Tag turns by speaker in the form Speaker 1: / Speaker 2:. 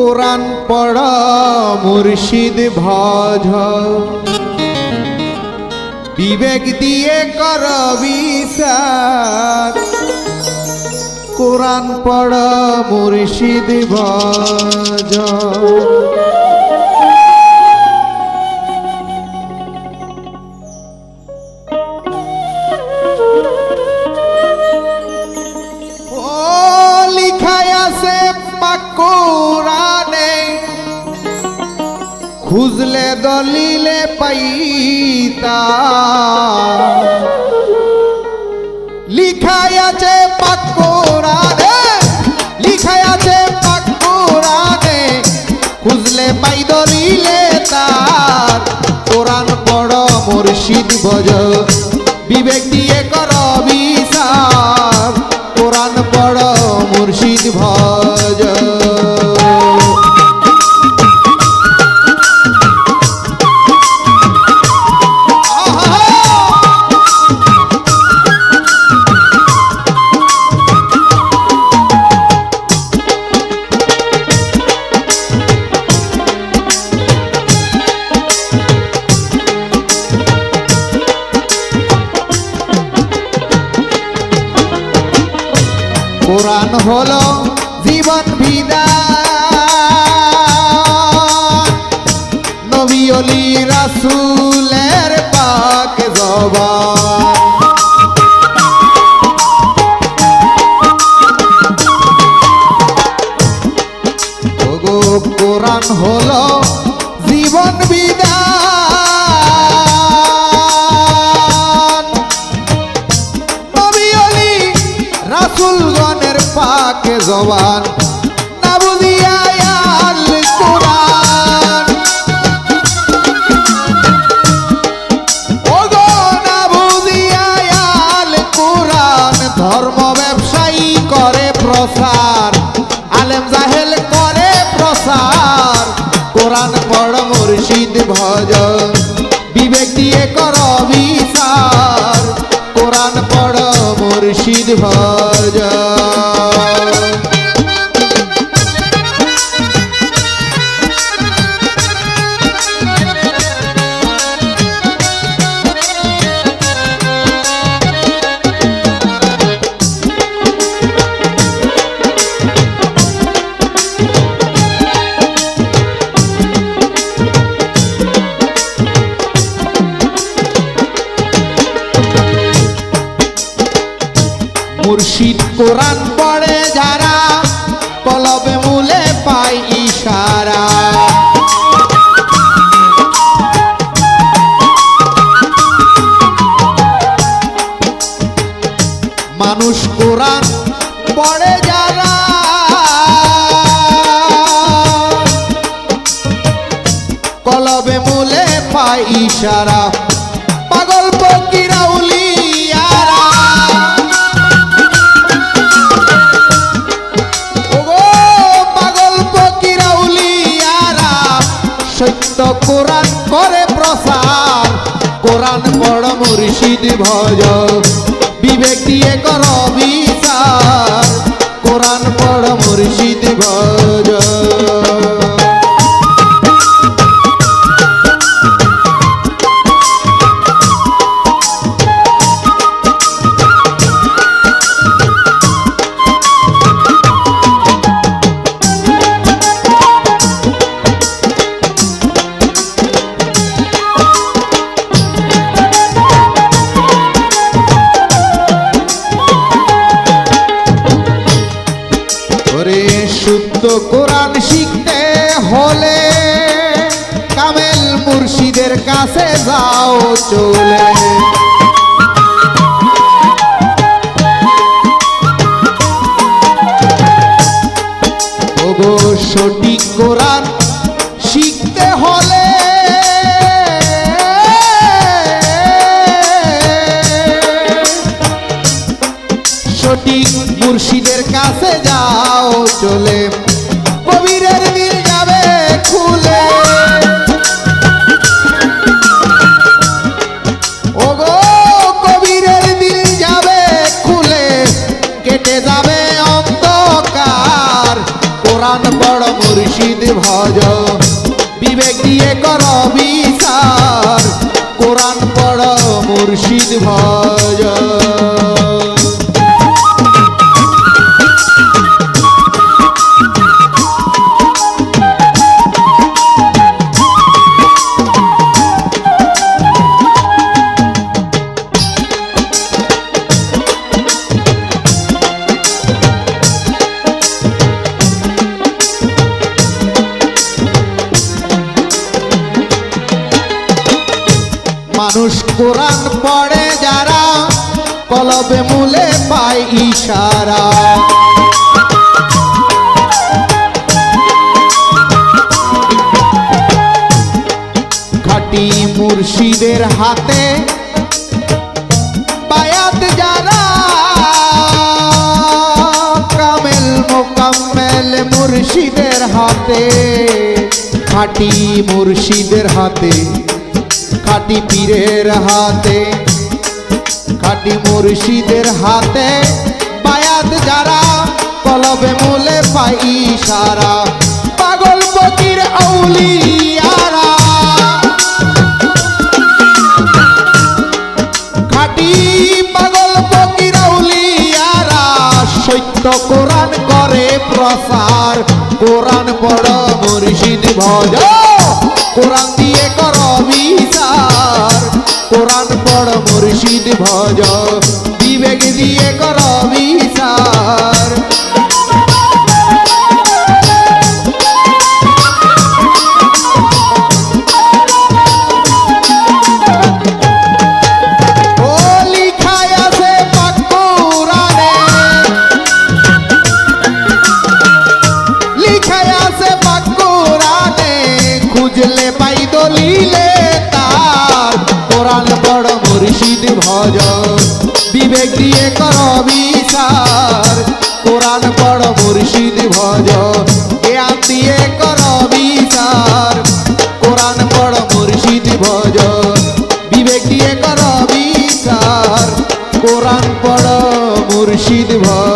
Speaker 1: কোরআন পড়া মুর্শিদ ভজ, বিবেক দিয়ে কর বিচার। কোরআন পড়া মুর্শিদ ভজ। খুঁজলে দলিলে পাইতা, লিখাই আছে পাক কোরআনে, লিখাই আছে পাক কোরআনে, খুঁজলে পাই দলিলে তার। কোরআন পড় মুর্শিদ ভজ, বিবেক দিয়ে কর বিচার। কোরআন পড় মুর্শিদ ভজ। কোরআন হলো জীবন বিধান, নবী ওলি রাসূলের পাক জবান। ওগো কোরআন হলো জীবন বিধান, নবী ওলি রাসূলগণের পাক জবান। না বুঝিয়া আল কোরআন, ওগো না বুঝিয়া আল কোরআন, ধর্ম ব্যবসায়ী করে প্রসার, আলেম জাহেল করে প্রসার। কোরআন পড় মুর্শিদ ভজ, বিবেক দিয়ে কর বিচার। কোরআন পড় মুর্শিদ ভজ। মুর্শিদ কোরআন পড়ে যারা, কলবে মূলে পায় ইশারা। মানুষ কোরআন পড়ে যারা, কলবে মূলে পায় ইশারা। পাগল ফকিরা উলিয়ারা, সত্য কোরআন করে প্রসার। কোরআন পড় মুর্শিদ ভজ, বিবেক দিয়ে কর বিচার। কোরআন পড় মুর্শিদ ভজ। শুদ্ধ কোরআন শিখতে হলে কামেল মুর্শিদের কাছে যাও চলে। ওগো সঠিক কোরআন শিখতে হলে সঠিক মুর্শিদের কাছে যাও চলে। কবিরের দিল যাবে খুলে, ওগো কবিরের দিল যাবে খুলে, কেটে যাবে অন্ধকার। কোরআন পড় মুর্শিদ মুর্শিদ ভজ বিবেক দিয়ে কর বিচার কোরআন পড় মুর্শিদ ভজ মানুষ কোরআন পড়ে যারা কলবে মূলে পায় ইশারা খাঁটি মুর্শিদের হাতে বায়াত যারা কামেল মোকাম্মেল মুর্শিদের হাতে খাঁটি মুর্শিদের হাতে খাঁটি পীরের হাতে খাঁটি মুর্শিদের হাতে বায়াত যারা কলবে মূলে পাই ইশারা পাগল ফকির আউলিয়ারা খাঁটি পাগল ফকির আউলিয়ারা সত্য কোরআন করে প্রসার কোরআন পড় মুর্শিদ ভজ কোরআন দিয়ে কর বিচার কোরআন পড় মুর্শিদ ভজ বিবেক দিয়ে কর বিচার ও লিখায় আছে পাক কোরআনে লিখায় আছে পাক কোরআনে খুঁজলে পাই দলিলে তার কোরআন পড় মুর্শিদ ভজ বিবেক দিয়ে কর বিচার কোরআন পড় মুর্শিদ ভজ জ্ঞান দিয়ে কর বিচার কোরআন পড় মুর্শিদ ভজ বিবেক দিয়ে কর বিচার কোরআন পড় মুর্শিদ ভজ